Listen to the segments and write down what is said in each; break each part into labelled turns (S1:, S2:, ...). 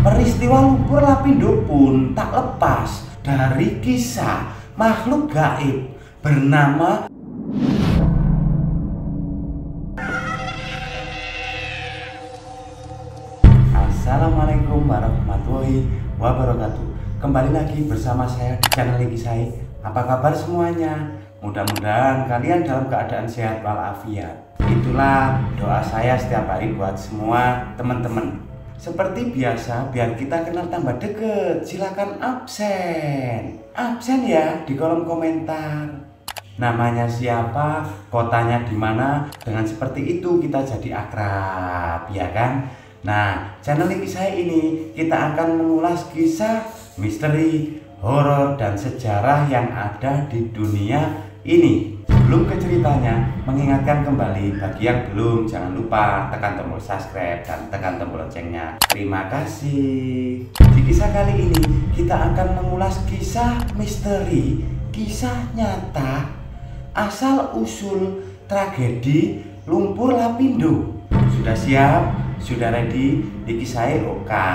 S1: Peristiwa lumpur Lapindo pun tak lepas dari kisah makhluk gaib bernama Assalamualaikum warahmatullahi wabarakatuh. Kembali lagi bersama saya di channel Liki Sai. Apa kabar semuanya? Mudah-mudahan kalian dalam keadaan sehat walafiat. Itulah doa saya setiap hari buat semua teman-teman. Seperti biasa, biar kita kenal tambah deket, silakan absen ya di kolom komentar. Namanya siapa, kotanya di mana, dengan seperti itu kita jadi akrab, ya kan? Nah, channel Liki Sai ini kita akan mengulas kisah misteri, horor, dan sejarah yang ada di dunia ini. Sebelum ke ceritanya, mengingatkan kembali bagi yang belum, jangan lupa tekan tombol subscribe dan tekan tombol loncengnya. Terima kasih. Di kisah kali ini kita akan mengulas kisah misteri, kisah nyata asal usul tragedi lumpur Lapindo. Sudah siap? Sudah ready? Liki Sai oke.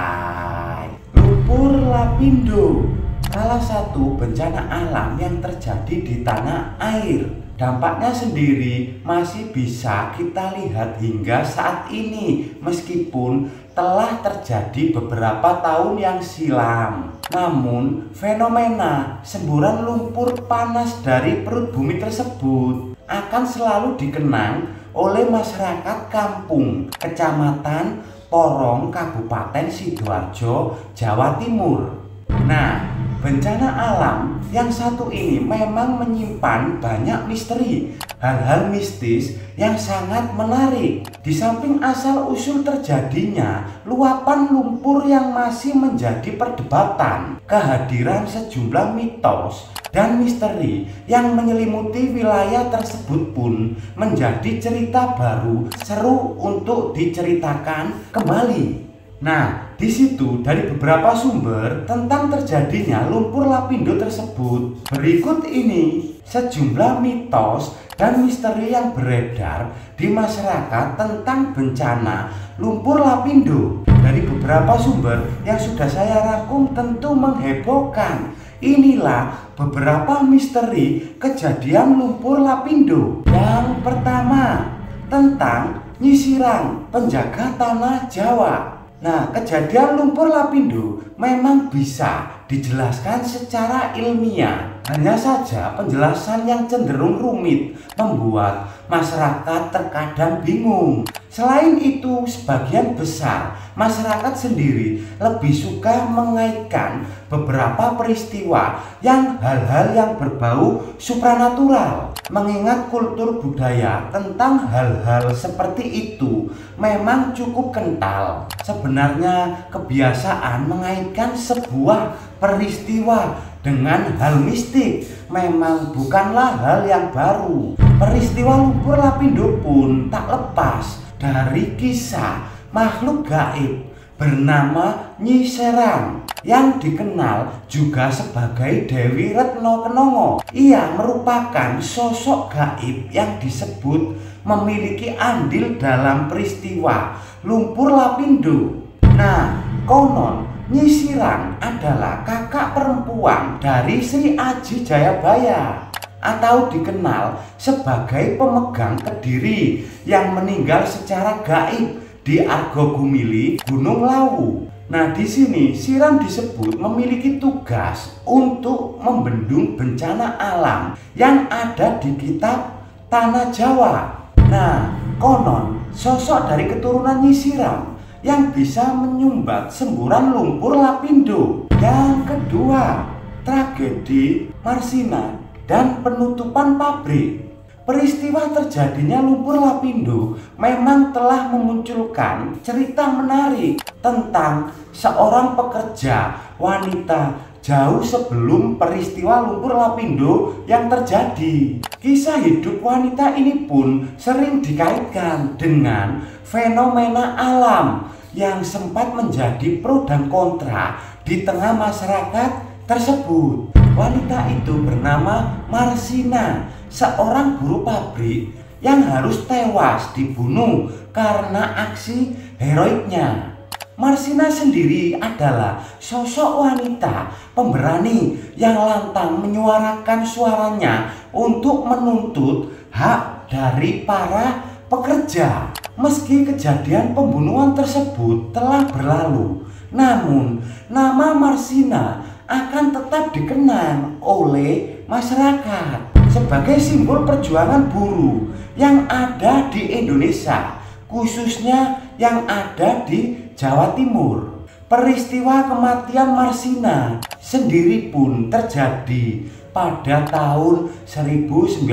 S1: Lumpur Lapindo salah satu bencana alam yang terjadi di tanah air. Dampaknya sendiri masih bisa kita lihat hingga saat ini, meskipun telah terjadi beberapa tahun yang silam. Namun fenomena semburan lumpur panas dari perut bumi tersebut akan selalu dikenang oleh masyarakat kampung Kecamatan Porong, Kabupaten Sidoarjo, Jawa Timur. Nah, bencana alam yang satu ini memang menyimpan banyak misteri, hal-hal mistis yang sangat menarik. Di samping asal-usul terjadinya luapan lumpur yang masih menjadi perdebatan, kehadiran sejumlah mitos dan misteri yang menyelimuti wilayah tersebut pun menjadi cerita baru seru untuk diceritakan kembali. Nah, di situ dari beberapa sumber tentang terjadinya lumpur Lapindo tersebut. Berikut ini sejumlah mitos dan misteri yang beredar di masyarakat tentang bencana lumpur Lapindo. Dari beberapa sumber yang sudah saya rangkum tentu menghebohkan. Inilah beberapa misteri kejadian lumpur Lapindo. Yang pertama, tentang Nyi Sirang, penjaga tanah Jawa. Nah, kejadian lumpur Lapindo memang bisa dijelaskan secara ilmiah. Hanya saja penjelasan yang cenderung rumit membuat masyarakat terkadang bingung. Selain itu, sebagian besar masyarakat sendiri lebih suka mengaitkan beberapa peristiwa yang hal-hal yang berbau supranatural. Mengingat kultur budaya tentang hal-hal seperti itu memang cukup kental. Sebenarnya kebiasaan mengaitkan sebuah peristiwa dengan hal mistik memang bukanlah hal yang baru. Peristiwa lumpur Lapindo pun tak lepas dari kisah makhluk gaib bernama Nyi Serang yang dikenal juga sebagai Dewi Retno Kenongo. Ia merupakan sosok gaib yang disebut memiliki andil dalam peristiwa lumpur Lapindo. Nah, konon Nyi Sirang adalah kakak perempuan dari Sri Aji Jayabaya atau dikenal sebagai pemegang Kediri yang meninggal secara gaib di Argogumili, Gunung Lawu. Nah, di sini Sirang disebut memiliki tugas untuk membendung bencana alam yang ada di kitab Tanah Jawa. Nah, konon sosok dari keturunan Nyi Sirang yang bisa menyumbat semburan lumpur Lapindo. Yang kedua, tragedi Marsina dan penutupan pabrik. Peristiwa terjadinya lumpur Lapindo memang telah memunculkan cerita menarik tentang seorang pekerja wanita jauh sebelum peristiwa lumpur Lapindo yang terjadi. Kisah hidup wanita ini pun sering dikaitkan dengan fenomena alam yang sempat menjadi pro dan kontra di tengah masyarakat tersebut. Wanita itu bernama Marsina, seorang buruh pabrik yang harus tewas dibunuh karena aksi heroiknya. Marsina sendiri adalah sosok wanita pemberani yang lantang menyuarakan suaranya untuk menuntut hak dari para pekerja. Meski kejadian pembunuhan tersebut telah berlalu, namun nama Marsina akan tetap dikenang oleh masyarakat sebagai simbol perjuangan buruh yang ada di Indonesia, khususnya yang ada di Jawa Timur. Peristiwa kematian Marsina sendiri pun terjadi pada tahun 1993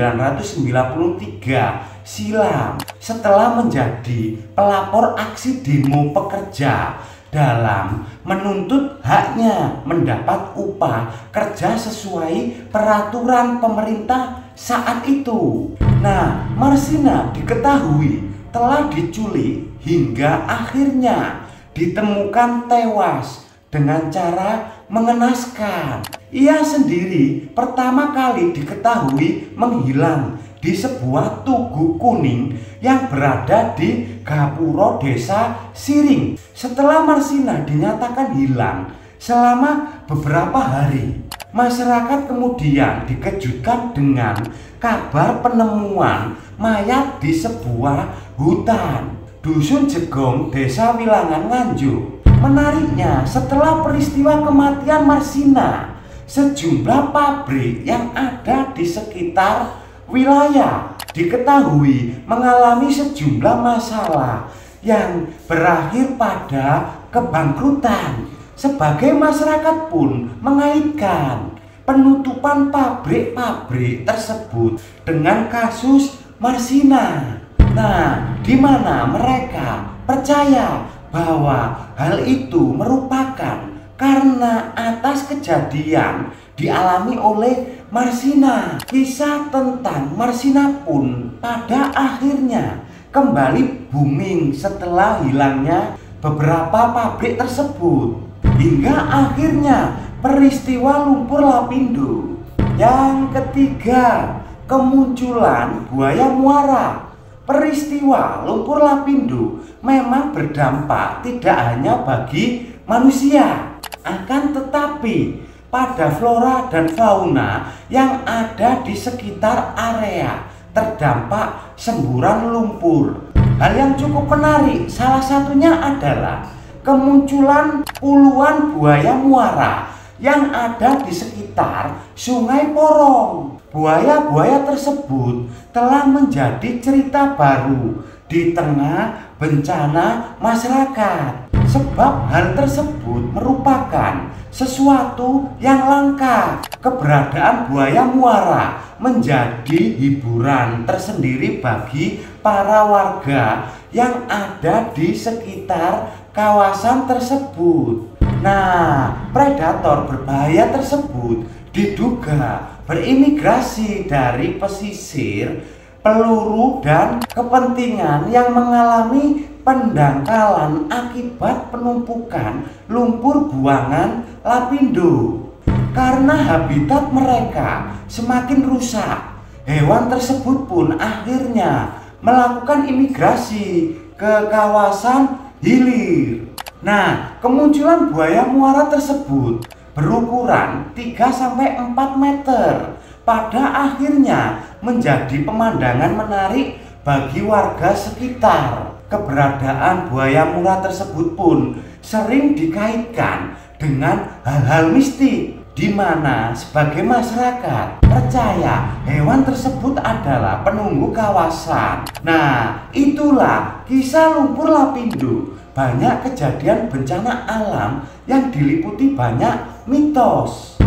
S1: silam setelah menjadi pelapor aksi demo pekerja dalam menuntut haknya mendapat upah kerja sesuai peraturan pemerintah saat itu. Nah, Marsina diketahui telah diculik hingga akhirnya ditemukan tewas dengan cara mengenaskan. Ia sendiri pertama kali diketahui menghilang di sebuah tugu kuning yang berada di Gapuro, Desa Siring. Setelah Marsina dinyatakan hilang selama beberapa hari, masyarakat kemudian dikejutkan dengan kabar penemuan mayat di sebuah hutan Dusun Jegong, Desa Wilangan, Nganjuk. Menariknya, setelah peristiwa kematian Marsina, sejumlah pabrik yang ada di sekitar wilayah diketahui mengalami sejumlah masalah yang berakhir pada kebangkrutan. Sebagai masyarakat pun mengaitkan penutupan pabrik-pabrik tersebut dengan kasus Marsina. Nah, di mana mereka percaya bahwa hal itu merupakan karena atas kejadian dialami oleh Marsina. Kisah tentang Marsina pun pada akhirnya kembali booming setelah hilangnya beberapa pabrik tersebut, hingga akhirnya peristiwa lumpur Lapindo. Yang ketiga, kemunculan buaya muara. Peristiwa lumpur Lapindo memang berdampak tidak hanya bagi manusia, akan tetapi pada flora dan fauna yang ada di sekitar area terdampak semburan lumpur. Hal yang cukup menarik salah satunya adalah kemunculan puluhan buaya muara yang ada di sekitar Sungai Porong. Buaya-buaya tersebut telah menjadi cerita baru di tengah bencana masyarakat, sebab hal tersebut merupakan sesuatu yang langka. Keberadaan buaya muara menjadi hiburan tersendiri bagi para warga yang ada di sekitar kawasan tersebut. Nah, predator berbahaya tersebut diduga berimigrasi dari pesisir, peluru, dan kepentingan yang mengalami pendangkalan akibat penumpukan lumpur buangan Lapindo. Karena habitat mereka semakin rusak, hewan tersebut pun akhirnya melakukan imigrasi ke kawasan hilir. Nah, kemunculan buaya muara tersebut berukuran 3-4 meter pada akhirnya menjadi pemandangan menarik bagi warga sekitar. Keberadaan buaya muara tersebut pun sering dikaitkan dengan hal-hal mistik, di mana sebagai masyarakat percaya hewan tersebut adalah penunggu kawasan. Nah, itulah kisah lumpur Lapindo. Banyak kejadian bencana alam yang diliputi banyak mitos.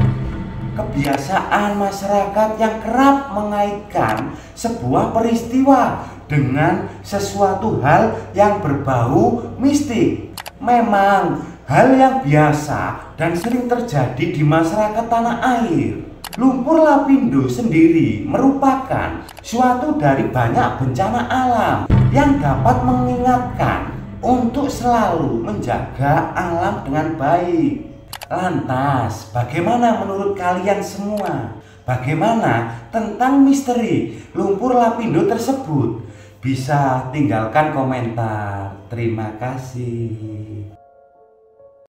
S1: Kebiasaan masyarakat yang kerap mengaitkan sebuah peristiwa dengan sesuatu hal yang berbau mistik. Memang hal yang biasa dan sering terjadi di masyarakat tanah air. Lumpur Lapindo sendiri merupakan suatu dari banyak bencana alam yang dapat mengingatkan untuk selalu menjaga alam dengan baik. Lantas, bagaimana menurut kalian semua? Bagaimana tentang misteri lumpur Lapindo tersebut? Bisa tinggalkan komentar. Terima kasih.